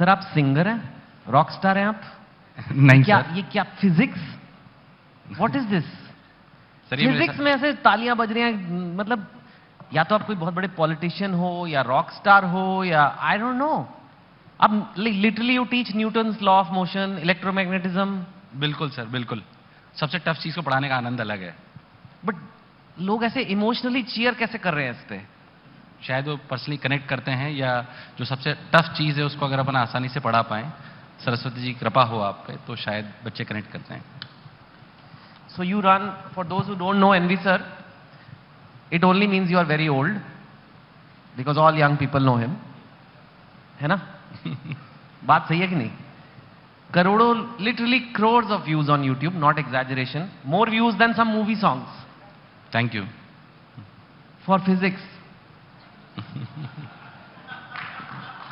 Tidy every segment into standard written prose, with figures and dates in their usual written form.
Sir आप singer हैं, rock star हैं आप? नहीं क्या सर। ये क्या physics, what is this? Sir ये फिजिक्स में ऐसे तालियां बज रही हैं, मतलब या तो आप कोई बहुत बड़े पॉलिटिशियन हो या रॉक स्टार हो या आई डोंट नो। आप literally you teach Newton's law of motion, electromagnetism. बिल्कुल सर, बिल्कुल। सबसे टफ चीज को पढ़ाने का आनंद अलग है। बट लोग ऐसे इमोशनली चीयर कैसे कर रहे हैं इस पे? शायद वो पर्सनली कनेक्ट करते हैं, या जो सबसे टफ चीज है उसको अगर अपन आसानी से पढ़ा पाएं, सरस्वती जी की कृपा हो आप पे, तो शायद बच्चे कनेक्ट करते हैं। So you run, for those who don't know NV sir, it only means you are very old, because all young people know him. है ना? बात सही है कि नहीं? करोड़ों, literally crores of views on YouTube, not exaggeration. More views than some movie songs. Thank you. For physics.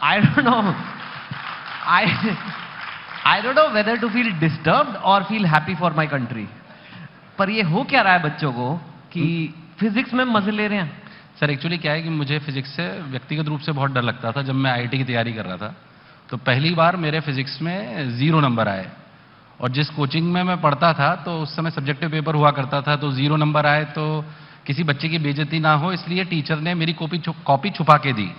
I don't know. I don't know whether to feel disturbed or feel happy for my country. पर ये हो क्या रहा है बच्चों को कि physics में मजे ले रहे हैं? सर एक्चुअली क्या है कि मुझे फिजिक्स से व्यक्तिगत रूप से बहुत डर लगता था जब मैं आईआईटी की तैयारी कर रहा था। तो पहली बार मेरे फिजिक्स में 0 नंबर आए, और जिस कोचिंग में मैं पढ़ता था तो उस समय सब्जेक्टिव पेपर हुआ करता था, तो 0 नंबर आए तो किसी बच्चे की बेइज्जती ना हो इसलिए टीचर ने मेरी कॉपी छुपा के दी।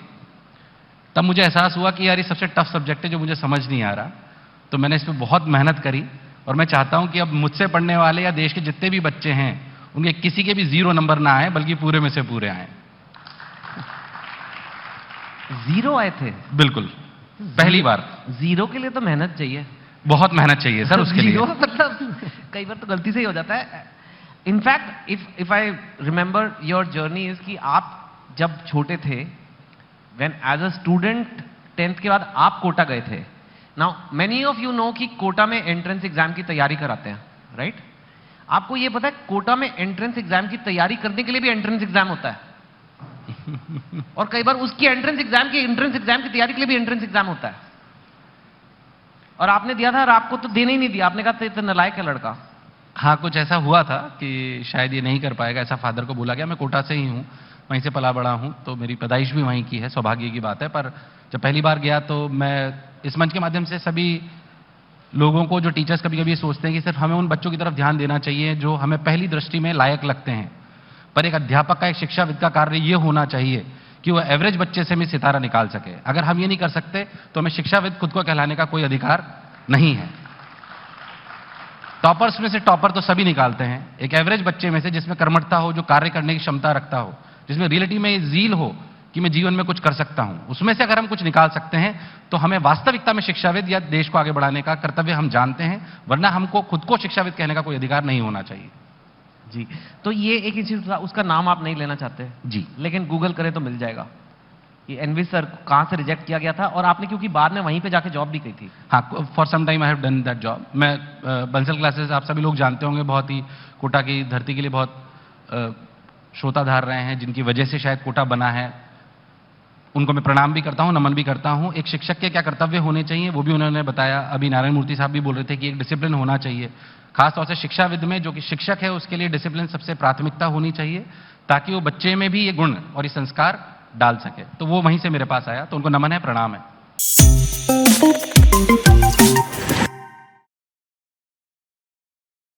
तब मुझे एहसास हुआ कि यार ये सबसे टफ सब्जेक्ट है जो मुझे समझ नहीं आ रहा। तो मैंने इस पर बहुत मेहनत करी, और मैं चाहता हूं कि अब मुझसे पढ़ने वाले या देश के जितने भी बच्चे हैं उनके किसी के भी 0 नंबर ना आए, बल्कि पूरे में से पूरे आए। 0 आए थे? बिल्कुल, पहली बार। 0 के लिए तो मेहनत चाहिए, बहुत मेहनत चाहिए सर उसके लिए। 0 मतलब कई बार तो गलती से ही हो जाता है। In fact if I remember your journey is कि आप जब छोटे थे, when as a student 10th के बाद आप कोटा गए थे। Now many of you know कि कोटा में एंट्रेंस एग्जाम की तैयारी कराते हैं, राइट? आपको ये पता है कोटा में एंट्रेंस एग्जाम की तैयारी करने के लिए भी एंट्रेंस एग्जाम होता है, और कई बार उसकी एंट्रेंस एग्जाम की तैयारी के लिए भी एंट्रेंस एग्जाम होता है। और आपने दिया था और आपको तो देने ही नहीं दिया, आपने कहा तो नालायक है लड़का। हाँ, कुछ ऐसा हुआ था कि शायद ये नहीं कर पाएगा, ऐसा फादर को बोला गया। मैं कोटा से ही हूँ, वहीं से पला बड़ा हूँ, तो मेरी पैदाइश भी वहीं की है, सौभाग्य की बात है। पर जब पहली बार गया तो मैं इस मंच के माध्यम से सभी लोगों को, जो टीचर्स कभी कभी सोचते हैं कि सिर्फ हमें उन बच्चों की तरफ ध्यान देना चाहिए जो हमें पहली दृष्टि में लायक लगते हैं, पर एक अध्यापक का, एक शिक्षाविद का कार्य ये होना चाहिए कि वह एवरेज बच्चे से भी सितारा निकाल सके। अगर हम ये नहीं कर सकते तो हमें शिक्षाविद खुद को कहलाने का कोई अधिकार नहीं है। टॉपर्स में से टॉपर तो सभी निकालते हैं, एक एवरेज बच्चे में से जिसमें कर्मठता हो, जो कार्य करने की क्षमता रखता हो, जिसमें रियलिटी में जील हो कि मैं जीवन में कुछ कर सकता हूं, उसमें से अगर हम कुछ निकाल सकते हैं तो हमें वास्तविकता में शिक्षाविद या देश को आगे बढ़ाने का कर्तव्य हम जानते हैं, वरना हमको खुद को शिक्षाविद कहने का कोई अधिकार नहीं होना चाहिए। जी, तो ये एक इंस्टीट्यूट था, उसका नाम आप नहीं लेना चाहते जी, लेकिन गूगल करें तो मिल जाएगा। ये एनवी सर कहां से रिजेक्ट किया गया था, और आपने क्योंकि बाद में वहीं पे जाके जॉब भी की थी। हाँ, for some time I have done that job. मैं बंसल क्लासेस आप सभी लोग जानते होंगे, बहुत ही कोटा की धरती के लिए बहुत श्रोता धार रहे हैं, जिनकी वजह से शायद कोटा बना है। उनको मैं प्रणाम भी करता हूं, नमन भी करता हूं। एक शिक्षक के क्या कर्तव्य होने चाहिए वो भी उन्होंने बताया। अभी नारायण मूर्ति साहब भी बोल रहे थे कि एक डिसिप्लिन होना चाहिए, खासतौर से शिक्षाविद में, जो कि शिक्षक है उसके लिए डिसिप्लिन सबसे प्राथमिकता होनी चाहिए, ताकि वो बच्चे में भी ये गुण और ये संस्कार डाल सके। तो वो वहीं से मेरे पास आया, तो उनको नमन है, प्रणाम है।